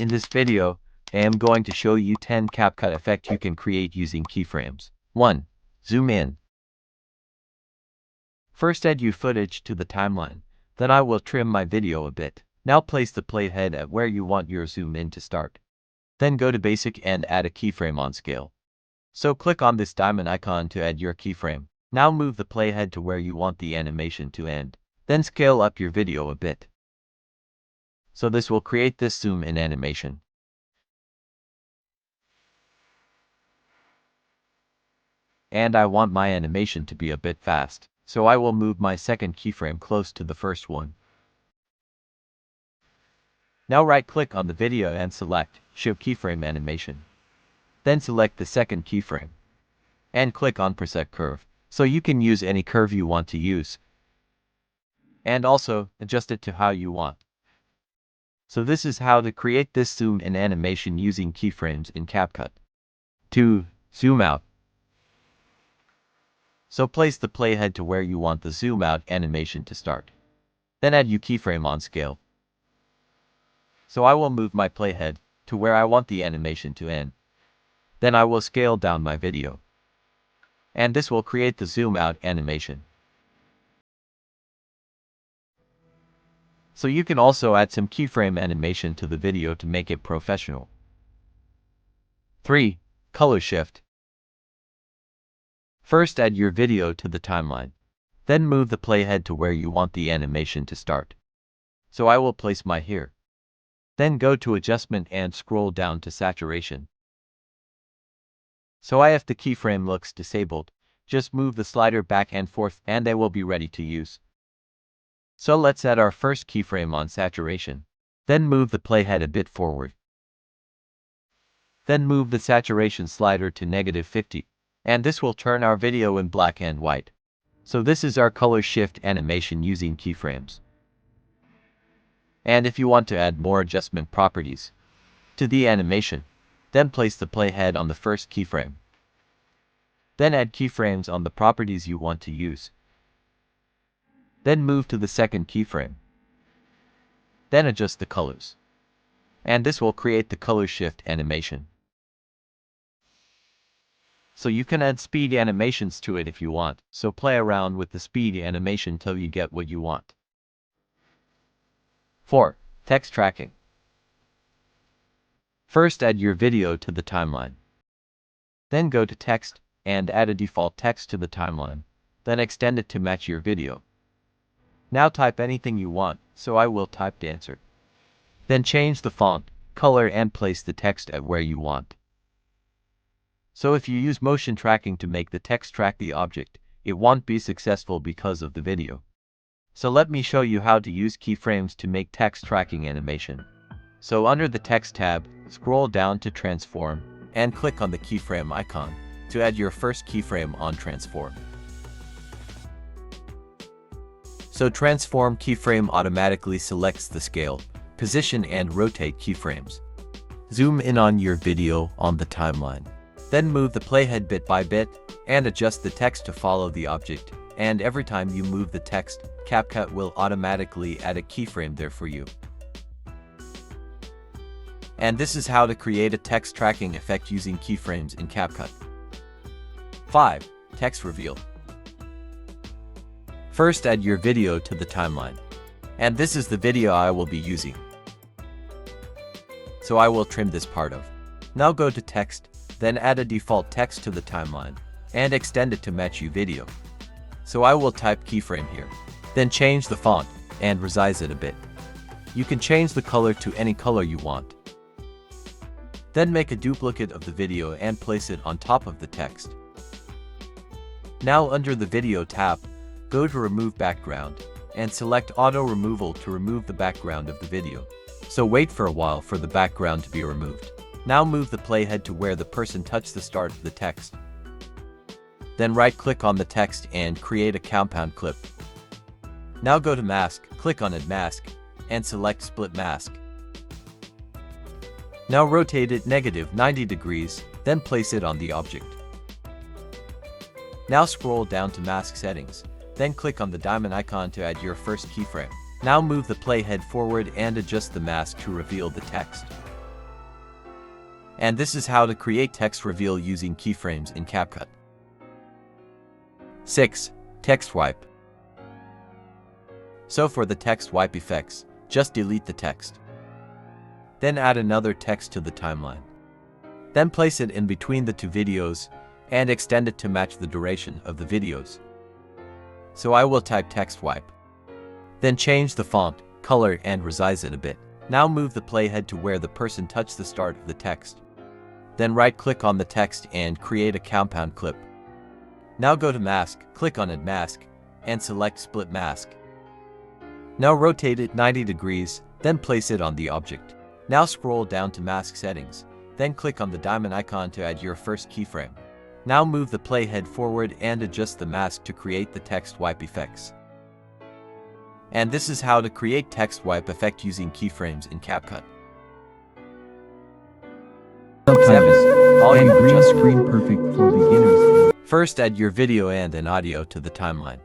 In this video, I am going to show you 10 CapCut effects you can create using keyframes. 1. Zoom in. First, add your footage to the timeline. Then I will trim my video a bit. Now place the playhead at where you want your zoom in to start. Then go to Basic and add a keyframe on scale. So click on this diamond icon to add your keyframe. Now move the playhead to where you want the animation to end. Then scale up your video a bit. So this will create this zoom in animation. And I want my animation to be a bit fast, so I will move my second keyframe close to the first one. Now right-click on the video and select Show Keyframe Animation. Then select the second keyframe and click on Preset Curve, so you can use any curve you want to use. And also adjust it to how you want. So this is how to create this zoom in animation using keyframes in CapCut. 2. Zoom out. So place the playhead to where you want the zoom out animation to start. Then add your keyframe on scale. So I will move my playhead to where I want the animation to end. Then I will scale down my video. And this will create the zoom out animation. So you can also add some keyframe animation to the video to make it professional. 3. Color shift. First, add your video to the timeline. Then move the playhead to where you want the animation to start. So I will place my here. Then go to Adjustment and scroll down to Saturation. So if the keyframe looks disabled, just move the slider back and forth and they will be ready to use. So let's add our first keyframe on saturation. Then move the playhead a bit forward. Then move the saturation slider to -50. And this will turn our video in black and white. So this is our color shift animation using keyframes. And if you want to add more adjustment properties to the animation, then place the playhead on the first keyframe. Then add keyframes on the properties you want to use. Then move to the second keyframe. Then adjust the colors. And this will create the color shift animation. So you can add speed animations to it if you want, so play around with the speed animation till you get what you want. 4. Text tracking. First, add your video to the timeline. Then go to Text and add a default text to the timeline. Then extend it to match your video. Now type anything you want, so I will type dancer. Then change the font, color and place the text at where you want. So if you use motion tracking to make the text track the object, it won't be successful because of the video. So let me show you how to use keyframes to make text tracking animation. So under the Text tab, scroll down to Transform, and click on the keyframe icon to add your first keyframe on Transform. So Transform keyframe automatically selects the scale, position and rotate keyframes. Zoom in on your video on the timeline. Then move the playhead bit by bit, and adjust the text to follow the object. And every time you move the text, CapCut will automatically add a keyframe there for you. And this is how to create a text tracking effect using keyframes in CapCut. 5. Text reveal. First, add your video to the timeline. And this is the video I will be using. So I will trim this part of. Now go to Text, then add a default text to the timeline, and extend it to match your video. So I will type keyframe here. Then change the font, and resize it a bit. You can change the color to any color you want. Then make a duplicate of the video and place it on top of the text. Now under the Video tab, go to Remove Background, and select Auto Removal to remove the background of the video. So wait for a while for the background to be removed. Now move the playhead to where the person touched the start of the text. Then right-click on the text and create a compound clip. Now go to Mask, click on Add Mask, and select Split Mask. Now rotate it -90 degrees, then place it on the object. Now scroll down to Mask Settings, then click on the diamond icon to add your first keyframe. Now move the playhead forward and adjust the mask to reveal the text. And this is how to create text reveal using keyframes in CapCut. 6. Text wipe. So for the text wipe effects, just delete the text. Then add another text to the timeline. Then place it in between the two videos and extend it to match the duration of the videos. So I will type text wipe. Then change the font, color and resize it a bit. Now move the playhead to where the person touched the start of the text. Then right-click on the text and create a compound clip. Now go to Mask, click on Add Mask, and select Split Mask. Now rotate it 90 degrees, then place it on the object. Now scroll down to Mask Settings, then click on the diamond icon to add your first keyframe. Now move the playhead forward and adjust the mask to create the text wipe effects. And this is how to create text wipe effect using keyframes in CapCut. 7. Volume and green adjustment. screen perfect for beginners. First, add your video and an audio to the timeline.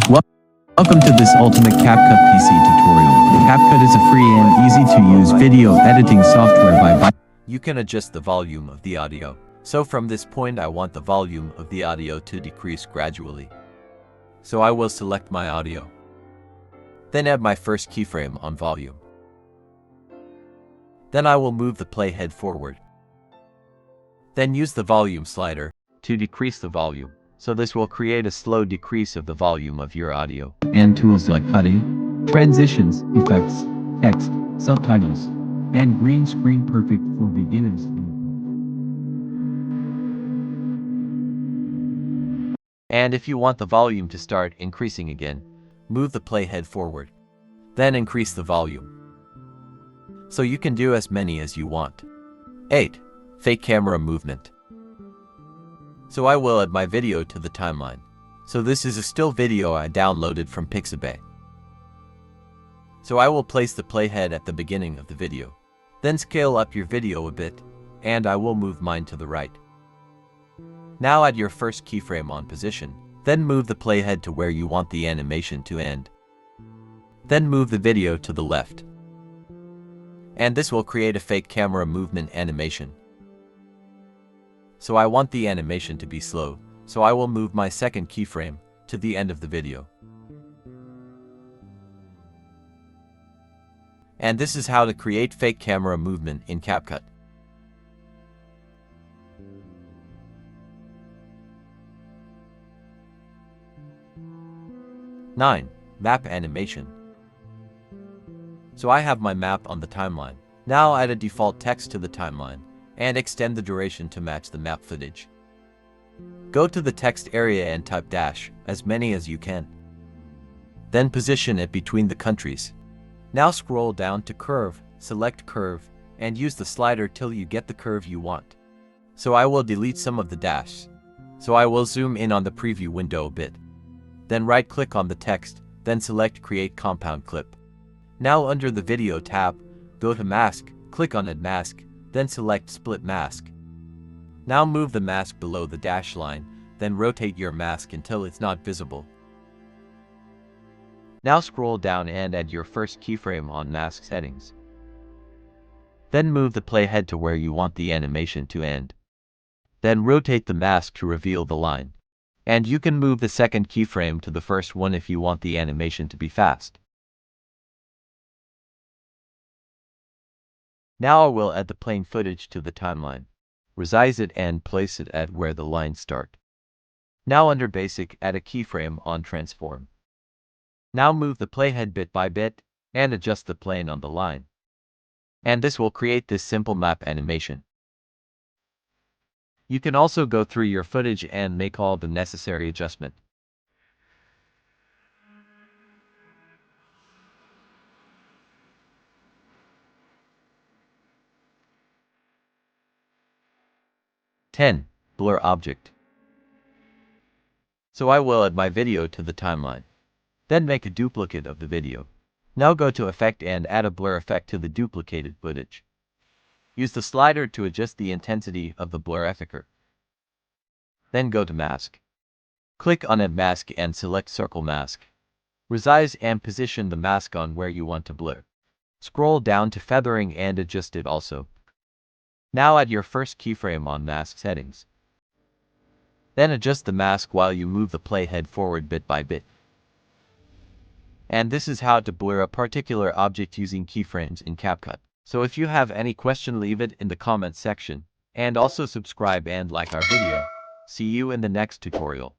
Welcome to this ultimate CapCut PC tutorial. CapCut is a free and easy-to-use video editing software by You can adjust the volume of the audio. So from this point, I want the volume of the audio to decrease gradually. So I will select my audio. Then add my first keyframe on volume. Then I will move the playhead forward. Then use the volume slider to decrease the volume. So this will create a slow decrease of the volume of your audio. and tools like cutting, transitions, effects, text, subtitles, and green screen perfect for beginners. And if you want the volume to start increasing again, move the playhead forward. Then increase the volume. So you can do as many as you want. 8. Fake camera movement. So I will add my video to the timeline. So this is a still video I downloaded from Pixabay. So I will place the playhead at the beginning of the video. Then scale up your video a bit, and I will move mine to the right. Now add your first keyframe on position, then move the playhead to where you want the animation to end. Then move the video to the left. And this will create a fake camera movement animation. So I want the animation to be slow, so I will move my second keyframe to the end of the video. And this is how to create fake camera movement in CapCut. 9. Map animation. So I have my map on the timeline. Now add a default text to the timeline and extend the duration to match the map footage. Go to the text area and type dash as many as you can. Then position it between the countries. Now scroll down to curve, select curve, and use the slider till you get the curve you want. So I will delete some of the dash. So I will zoom in on the preview window a bit. Then right-click on the text, then select Create Compound Clip. Now under the Video tab, go to Mask, click on Add Mask, then select Split Mask. Now move the mask below the dash line, then rotate your mask until it's not visible. Now scroll down and add your first keyframe on Mask Settings. Then move the playhead to where you want the animation to end. Then rotate the mask to reveal the line. And you can move the second keyframe to the first one if you want the animation to be fast. Now I will add the plain footage to the timeline. Resize it and place it at where the lines start. Now under Basic, add a keyframe on Transform. Now move the playhead bit by bit and adjust the plane on the line. And this will create this simple map animation. You can also go through your footage and make all the necessary adjustment. Blur object. So I will add my video to the timeline. Then make a duplicate of the video. Now go to Effect and add a blur effect to the duplicated footage. Use the slider to adjust the intensity of the blur effect. Then go to Mask. Click on Add Mask and select Circle Mask. Resize and position the mask on where you want to blur. Scroll down to Feathering and adjust it also. Now add your first keyframe on mask settings. Then adjust the mask while you move the playhead forward bit by bit. And this is how to blur a particular object using keyframes in CapCut. So if you have any question, leave it in the comments section. And also subscribe and like our video. See you in the next tutorial.